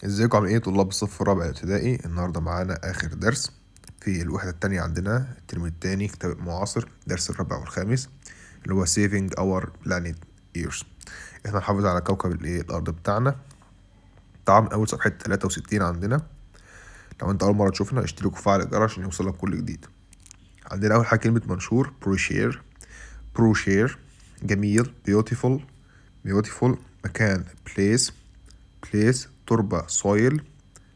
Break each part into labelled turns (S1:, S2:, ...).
S1: ازيكم عاملين ايه طلاب الصف الرابع الابتدائي؟ النهارده معانا اخر درس في الوحده التانية عندنا الترم التاني كتاب المعاصر، درس الرابع والخامس اللي هو saving our planet earth. احنا نحافظ على كوكب الارض بتاعنا. طبعا اول صفحه 63 عندنا. لو انت اول مره تشوفنا اشترك وفعل الجرس عشان يوصلك كل جديد. عندنا اول حاجه كلمه منشور بروشير جميل beautiful مكان place تربه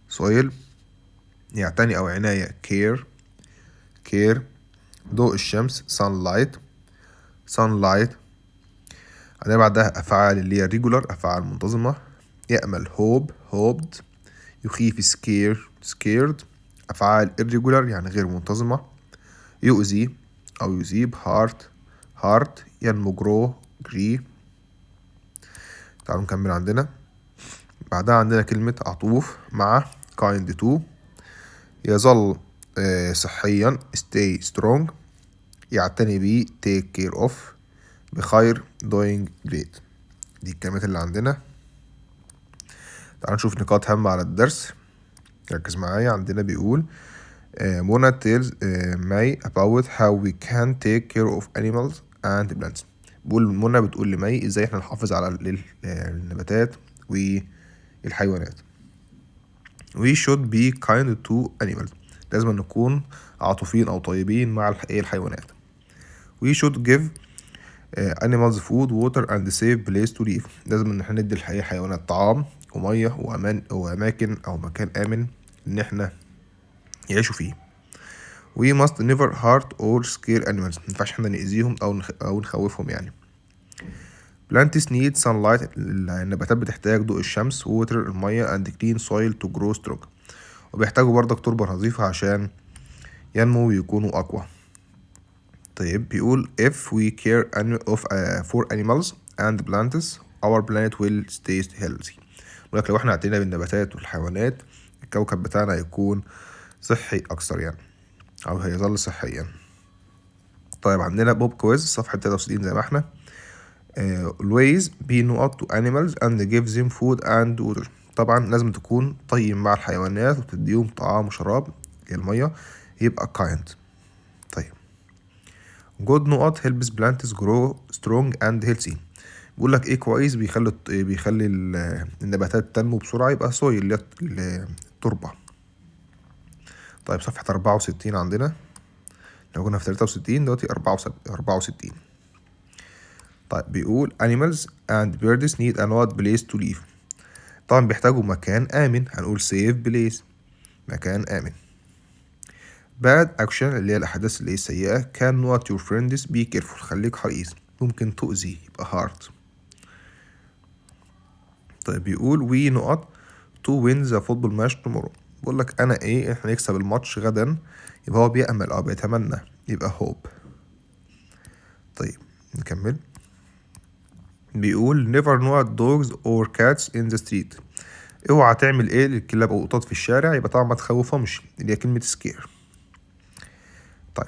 S1: soil يعتني أو عناية care ضوء الشمس sunlight. عندنا بعدها أفعال اللي هي regular أفعال منتظمة. يأمل hoped. يخيف scared أفعال irregular يعني غير منتظمة. يؤذي أو يذيب heart ينمو grow. تعالوا نكمل. عندنا بعدها عندنا كلمة عطوف مع kind to. يظل صحيا stay strong. يعتني بيه take care of. بخير doing great. دي الكلمات اللي عندنا. تعالوا نشوف نقاط هامة على الدرس. ركز معايا. عندنا بيقول منى tells May about how we can take care of animals and plants. بيقول منى بتقول لمي ازاي احنا نحافظ على النباتات والحيوانات. We should be kind to animals. لازم نكون عاطفيين أو طيبين مع الحيوانات. We should give animals food, water and safe place to live. لازم إن احنا ندي الحيوانات طعام ومية وأماكن أو مكان آمن إن احنا يعيشوا فيه. We must never hurt or scare animals. مينفعش احنا نأذيهم أو نخوفهم يعني. Plants need sunlight. النباتات بتحتاج ضوء الشمس water المية and clean soil to grow strong. وبيحتاجوا برضك تربة نظيفة عشان ينمو ويكونوا أقوى. طيب بيقول if we care for animals and plants our planet will stay healthy. بيقولك لو احنا اعتنينا بالنباتات والحيوانات الكوكب بتاعنا هيكون صحي أكثر يعني أو هيظل صحيا. طيب عندنا بوب كويز صفحة 63 زي ما احنا. always be nice to animals and give them food and water. طبعا لازم تكون طيب مع الحيوانات وتديهم طعام وشراب المية يبقى kind. طيب good helps plants grow strong and healthy. بيقول لك ايه كويس بيخلي النباتات تنمو بسرعة يبقى soil التربة. طيب صفحة 64 عندنا. لو كنا في 63 دلوقتي 64. طيب بيقول animals and birds need a nice place to live. طبعا بيحتاجوا مكان آمن. هنقول safe place مكان آمن. bad action اللي هي الأحداث اللي هي السيئة can not your friends be careful. خليك حريص ممكن تؤذي يبقى hurt. طيب بيقول we not to win the football match tomorrow. بيقول لك أنا إيه إحنا نكسب الماتش غدا يبقى هو بيأمل أو بيتمنى يبقى hope. طيب نكمل. بيقول never not dogs or cats in the street. اوعى تعمل ايه للكلاب او القطط في الشارع يبقى طبعا ما تخوفهمش اللي هي كلمة scare. طيب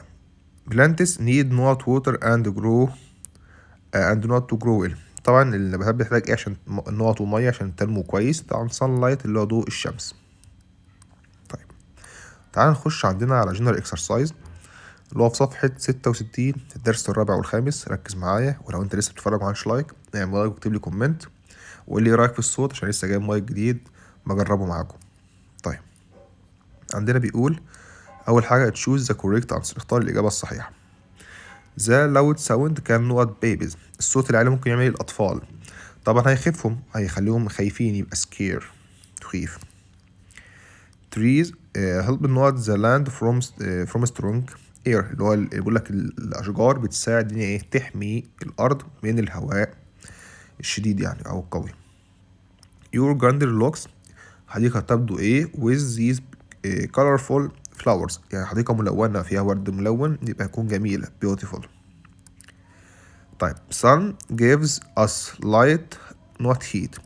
S1: plants need not water and not to grow well. طبعا النباتات بتحتاج ايه عشان نقط ومية عشان تنمو كويس؟ طبعا sunlight اللي هو ضوء الشمس. طيب تعال نخش عندنا على general exercise اللي هو في صفحة 66 الدرس الرابع والخامس. ركز معايا ولو انت لسه بتتفرج معلش لايك اعمل لايك واكتب لي كومنت وقول لي ايه رايك في الصوت عشان لسه جايب مايك جديد بجربه معاكم. طيب عندنا بيقول اول حاجة choose the correct answer. اختار الإجابة الصحيحة. The loud sound can not babies. الصوت العالي ممكن يعمل الأطفال طبعا هيخيفهم هيخليهم خايفين يبقى scare تخيف. trees help not the land from strong air اللي هو بيقول لك الأشجار بتساعد إن إيه تحمي الأرض من الهواء الشديد يعني أو القوي. your garden looks حديقة تبدو إيه with these colorful flowers يعني حديقة ملونة فيها ورد ملون يبقى يكون جميلة beautiful. طيب sun gives us light not heat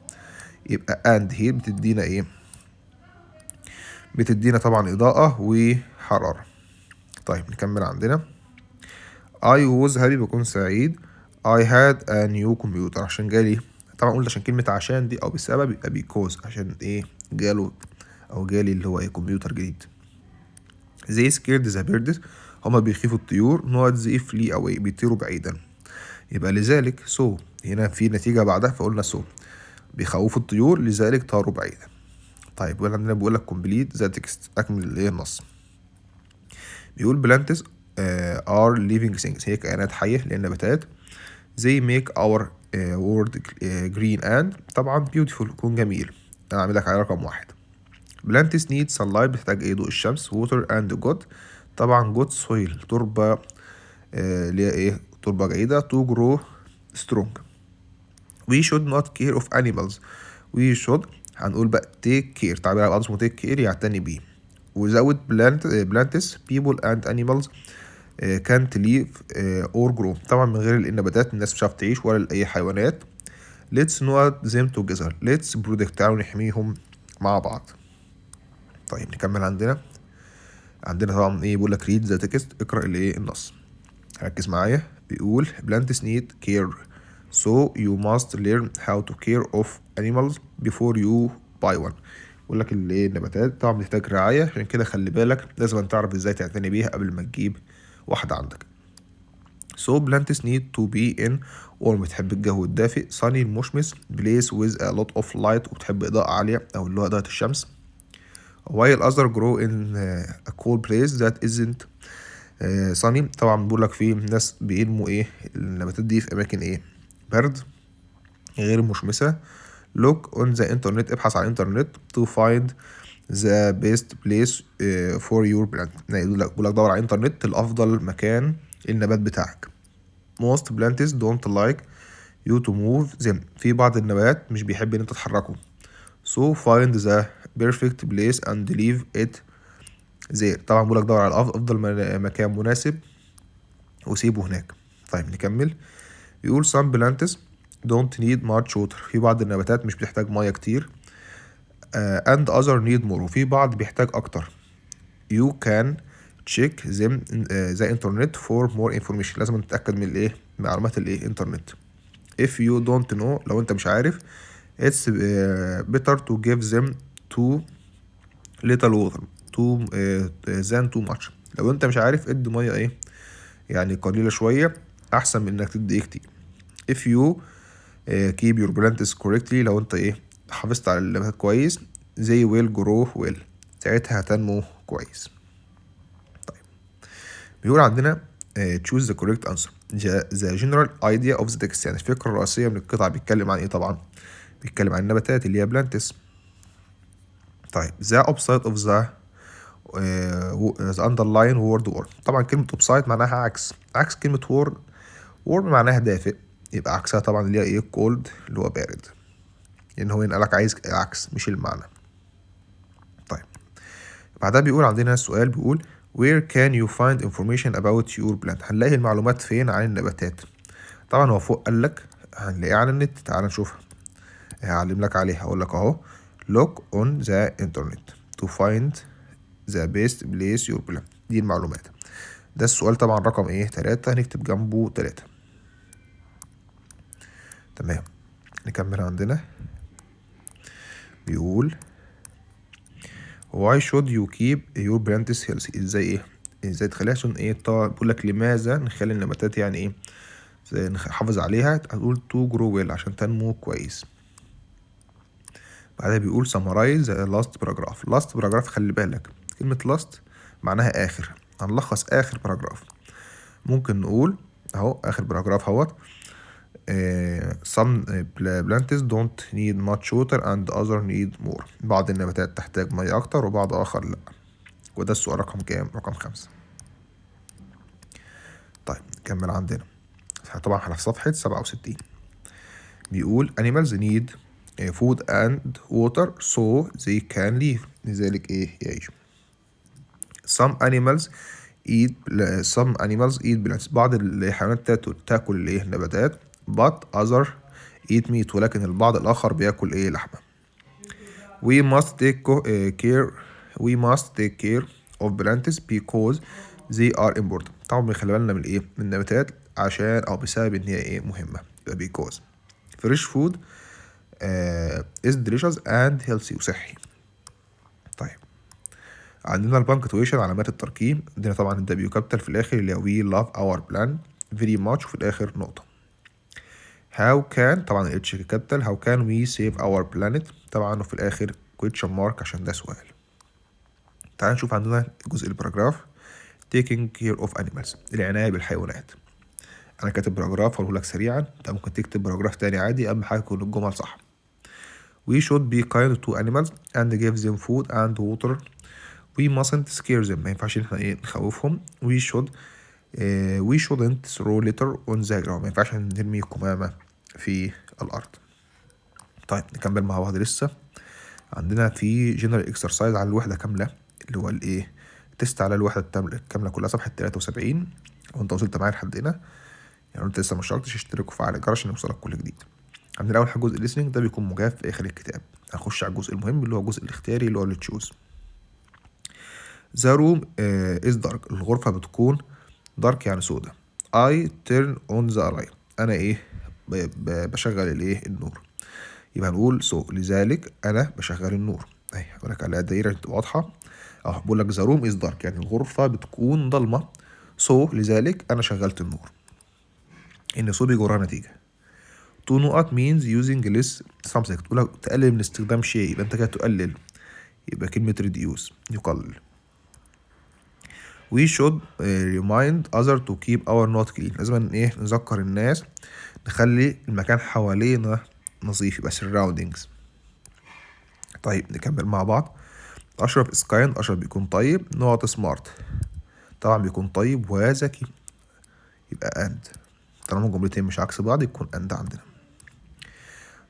S1: يبقى and heat بتدينا إيه؟ بتدينا طبعا إضاءة وحرارة. طيب نكمل. عندنا I was happy بكون سعيد I had a new computer عشان جالي طبعا قلت عشان كلمة عشان دي أو بسبب يبقى because، عشان إيه جاله أو جالي اللي هو إيه كمبيوتر جديد. they scared the birds، هما بيخيفوا الطيور. not they flee away، بيطيروا بعيدا. يبقى لذلك so، هنا في نتيجة بعدها فقلنا so، بيخوفوا الطيور لذلك طاروا بعيدا. طيب عندنا بيقول لك complete the text، أكمل الإيه النص. بيقول plants are living things، هي كائنات حية اللي هي النباتات. they make our world green and طبعا beautiful، يكون جميل. أنا أعمل لك على رقم 1. plants need sunlight، بتحتاج إيه ضوء الشمس. water and good، طبعا good soil تربة اللي هي إيه تربة جيدة to grow strong. we should not care of animals، we should هنقول بقى take care، تعبير على اسمه take care يعتني بيه. without plants people and animals can't live or grow، طبعا من غير النباتات الناس مش هتعرف تعيش ولا أي حيوانات. let's know them together، let's protect، تعالوا نحميهم مع بعض. طيب نكمل. عندنا طبعا ايه بيقول لك read the text، اقرأ الايه النص. ركز معايا. بيقول plants need care so you must learn how to care of animals before you buy one. بيقول لك الايه النباتات طبعا بتحتاج رعاية، عشان كده خلي بالك لازم تعرف ازاي تعتني بيها قبل ما تجيب واحدة عندك. so plants need to be in warm، بتحب الجو الدافئ. sunny المشمس. place with a lot of light، وبتحب إضاءة عالية أو اللي هو إضاءة الشمس. while other grow in a cool place that isn't sunny، طبعا بيقول لك في ناس بينموا ايه النباتات دي في أماكن ايه برد غير مشمسة. look on the internet، ابحث عن الإنترنت to find the best place for your plant، بيقول لك دور على الإنترنت الأفضل مكان النبات بتاعك. most plants don't like you to move them، في بعض النبات مش بيحب ان انت تحركه. so find the perfect place and leave it there، طبعا بقولك دور على افضل مكان مناسب وسيبه هناك. طيب نكمل. بيقول some plants don't need much water، في بعض النباتات مش بتحتاج ميه كتير. and other need more، وفي بعض بيحتاج اكتر. you can check them the internet for more information، لازم تتأكد من الايه معلومات الايه انترنت. if you don't know، لو انت مش عارف it's better to give them too little water than too much، لو انت مش عارف ادي ميه ايه يعني قليلة شوية احسن من انك تدي ايه كتير. if you keep your plants correctly، لو انت ايه حافظت على النباتات كويس they will grow well، ساعتها هتنمو كويس. بيقول عندنا choose the correct answer. the general idea of the text، يعني الفكرة الرئيسية من القطعة بيتكلم عن ايه؟ طبعا بيتكلم عن النباتات اللي هي plants. طيب the opposite of the underline word warm، طبعا كلمة opposite معناها عكس كلمة warm معناها دافئ، يبقى عكسها طبعا اللي هي ايه cold اللي هو بارد، لأن هو ينقلك عايز العكس مش المعنى. طيب بعدها بيقول عندنا السؤال بيقول where can you find information about your plant، هنلاقي المعلومات فين عن النباتات؟ طبعا هو فوق قال لك هنلاقيها على النت، تعال نشوفها. هعلم لك عليها، هقول لك اهو look on the internet to find the best place your plant، دي المعلومات. ده السؤال طبعا رقم ايه 3، هنكتب جنبه 3. تمام نكمل. عندنا بيقول why should you keep your plants healthy، ازاي تخليها عشان ايه طبعا بيقول لك لماذا نخلي النباتات يعني ايه زي نحافظ عليها، هتقول to grow well عشان تنمو كويس. بعدها بيقول summarize the last paragraph خلي بالك كلمة last معناها آخر، هنلخص آخر باراجراف. ممكن نقول اهو آخر باراجراف اهوت some plants don't need much water and other need more، بعض النباتات تحتاج مية أكتر وبعض آخر لأ. وده السؤال رقم كام؟ رقم 5. طيب نكمل. عندنا طبعا احنا في صفحة 67. بيقول animals need food and water so they can live، لذلك ايه يعيشوا. some animals eat plants، بعض الحيوانات تاكل الايه النباتات but other eat meat، ولكن البعض الآخر بياكل ايه لحمة. we must take care of plants because they are important، طبعا بنخلي بالنا من ايه من النباتات عشان او بسبب ان هي ايه مهمة، يبقى because. fresh food is delicious and healthy وصحي. طيب عندنا البانكتويشن علامات الترقيم، عندنا طبعا الدبليو كابيتال في الاخر اللي هو we love our plan very much وفي الاخر نقطة. how can طبعا الاتش كابيتال how can we save our planet طبعا وفي الاخر question mark عشان ده سؤال. تعال نشوف عندنا جزء الباراجراف taking care of animals العناية بالحيوانات. انا كاتب باراجراف هقوله لك سريعا، انت ممكن تكتب باراجراف تاني عادي، اهم حاجة تكون الجمل صح. we should be kind to animals and give them food and water. we mustn't scare them ما ينفعش ان احنا نخوفهم. we shouldn't throw litter on the ground ما ينفعش نرمي قمامة في الأرض. طيب نكمل مع بعض لسه. عندنا في general exercise على الوحدة كاملة اللي هو الايه تست على الوحدة الكاملة كلها صفحة 73. وانت وصلت معايا لحد هنا يعني انت لسه ما اشتركتش اشترك وفعل الجرس عشان يوصلك كل جديد. عندنا أول حاجة جزء listening ده بيكون مجاب في آخر الكتاب. هنخش على الجزء المهم اللي هو الجزء الاختياري اللي هو اللي تشوز. The room is dark الغرفة بتكون dark يعني سودة. I turn on the light أنا بشغل النور. يبقى هنقول لذلك أنا بشغل النور. أهي هقول لك على دايرة واضحة. بقول لك the room is dark يعني الغرفة بتكون ضلمة. لذلك أنا شغلت النور. إن بيجرها نتيجة. to not means using less something تقول لك تقلل من استخدام شيء، يبقى أنت كده تقلل، يبقى كلمة reduce يقلل. we should remind others to keep our not clean لازم نذكر الناس نخلي المكان حوالينا نظيف يبقى surroundings. طيب نكمل مع بعض. أشرف is kind أشرف بيكون طيب. not smart طبعا بيكون طيب وذكي يبقى and. طالما جملتين مش عكس بعض يكون and عندنا.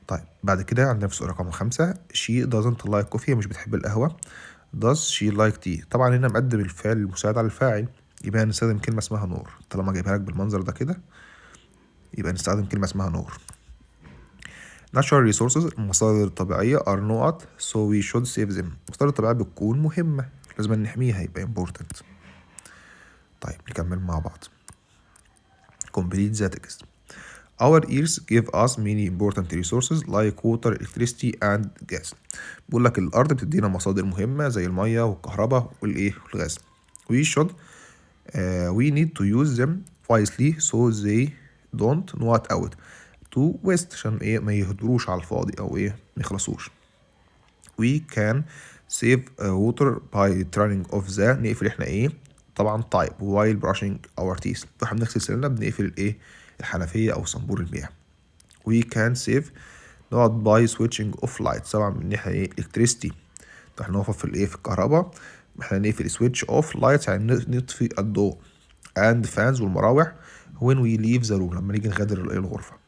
S1: طيب بعد كده عندنا في سؤال رقم 5 she doesn't like coffee مش بتحب القهوة. does she like tea طبعا هنا مقدم الفعل المساعد على الفاعل يبقى هنستخدم كلمة اسمها نور. طالما جايبها لك بالمنظر ده كده يبقى نستخدم كلمة اسمها نور. natural resources المصادر الطبيعية are not so we should save them المصادر الطبيعية بتكون مهمة لازم نحميها يبقى important. طيب نكمل مع بعض. complete the text. Our ears give us many important resources like water, electricity and gas. بقول لك الأرض بتدينا مصادر مهمة زي المية والكهرباء والغاز. We need to use them wisely so they don't not out to waste عشان ما يهدروش على الفاضي أو ما يخلصوش. We can save water by turning off the نقفل احنا طبعا طيب while brushing our teeth واحنا بنغسل سناننا بنقفل الحنفية أو صنبور المياه. We can save not by switching off lights طبعا من ناحية electricity احنا نوقف في الكهرباء احنا نقفل switch off lights يعني نطفي الضوء and fans والمراوح when we leave the room لما نيجي نغادر الغرفة.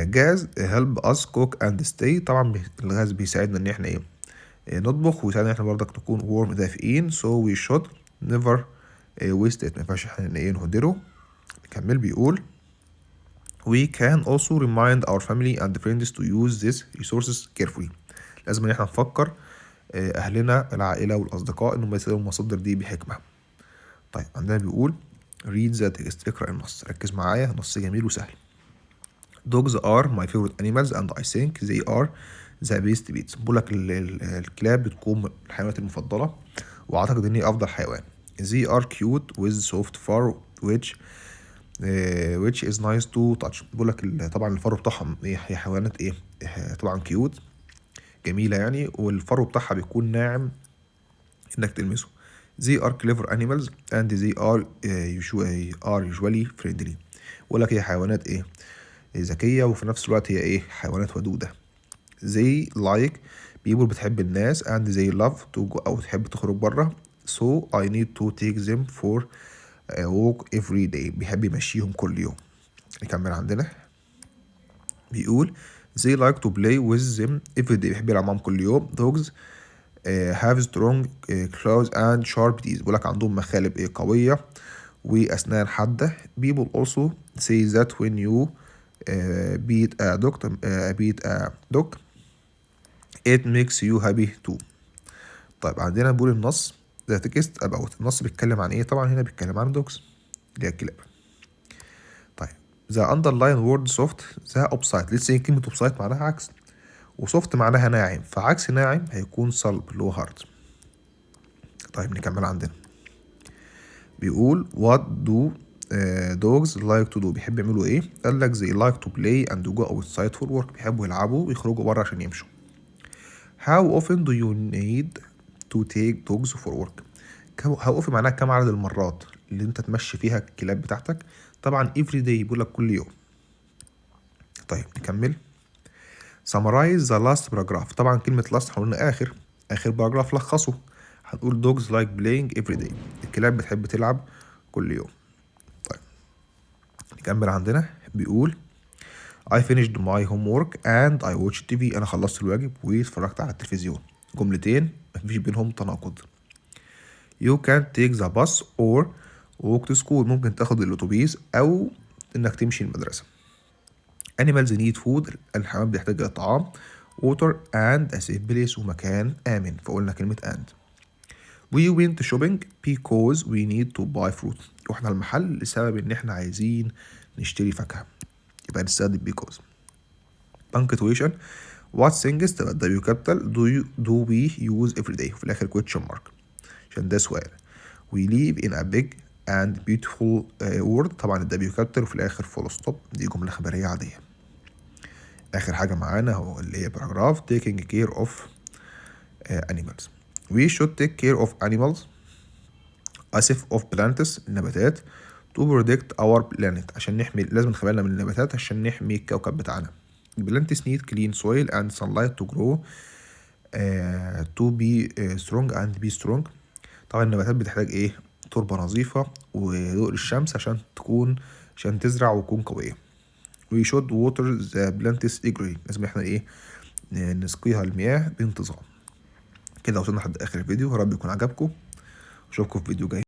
S1: جاز help us cook and stay طبعا الغاز بيساعدنا ان احنا نطبخ ويساعدنا ان احنا برضك نكون warm دافئين so we should never waste it ما ينفعش احنا نهدره. نكمل بيقول we can also remind our family and friends to use these resources carefully لازم ان احنا نفكر اهلنا العائلة والاصدقاء انهم يستخدموا المصادر دي بحكمة. طيب عندنا بيقول read the text اقرأ النص ركز معايا نص جميل وسهل. Dogs are my favorite animals and I think they are the best pets. بقول لك الكلاب بتكون الحيوانات المفضلة واعتقد ان هي افضل حيوان. They are cute with soft fur which is nice to touch. بقول لك طبعا الفرو بتاعهم هي حيوانات طبعا كيوت جميلة يعني والفرو بتاعها بيكون ناعم انك تلمسه. They are clever animals and they are usually friendly. بقول لك هي حيوانات ذكية وفي نفس الوقت هي حيوانات ودودة. They like people بتحب الناس and they love to go أو تحب تخرج برا so I need to take them for a walk every day. بيحب يمشيهم كل يوم. نكمل عندنا بيقول they like to play with them every day بيحب يلعب معاهم كل يوم. Dogs have strong claws and sharp teeth. بيقول لك عندهم مخالب قوية وأسنان حادة. People also say that when you beat a dog it makes you happy too. طيب عندنا بيقول النص the text about النص بيتكلم عن طبعا هنا بيتكلم عن dogs اللي هي الكلاب. طيب the underline word soft the opposite. لسه كلمة opposite معناها عكس، وsoft معناها ناعم، فعكس ناعم هيكون صلب اللي هو hard. طيب نكمل عندنا. بيقول what do dogs like to do. بيحب يعملوا ايه؟ قال لك they like to play and go outside for work. بيحبوا يلعبوا ويخرجوا بره عشان يمشوا. how often do you need to take dogs for work. how often معناها كم عدد المرات اللي انت تمشي فيها الكلاب بتاعتك. طبعا every day بيقول لك كل يوم. طيب نكمل. summarize the last paragraph. طبعا كلمة last هنقولنا آخر باراجراف لخصه. هنقول dogs like playing every day. الكلاب بتحب تلعب كل يوم. طيب نكمل عندنا. بيقول I finished my homework and I watched TV. أنا خلصت الواجب واتفرجت على التلفزيون. جملتين مفيش بينهم تناقض. You can take the bus or walk to school. ممكن تاخد الأتوبيس أو إنك تمشي المدرسة. Animals need food. الحيوان بيحتاج إلى طعام. Water and a safe place. ومكان آمن. فقلنا كلمة and. We went shopping because we need to buy fruit. رحنا المحل لسبب إن إحنا عايزين نشتري فاكهة. يبقى نستخدم because. punctuation. what things تبقى W capital do we use every day. وفي الآخر question mark عشان ده سؤال. we live in a big and beautiful world. طبعا ال W capital وفي الآخر full stop. دي جملة خبرية عادية. آخر حاجة معانا هو اللي هي paragraph taking care of animals. we should take care of animals. of plants النباتات. to protect our planet عشان نحمي، لازم نخلي بالنا من النباتات عشان نحمي الكوكب بتاعنا. plants need clean soil and sunlight to grow to be strong and be strong. طبعا النباتات بتحتاج ايه؟ تربة نظيفة وضوء الشمس عشان تزرع وتكون قوية. we should water the plants regularly. لازم احنا ايه؟ نسقيها المياه بانتظام. كده وصلنا لحد اخر الفيديو. يا رب يكون عجبكم. اشوفكم في فيديو جاي.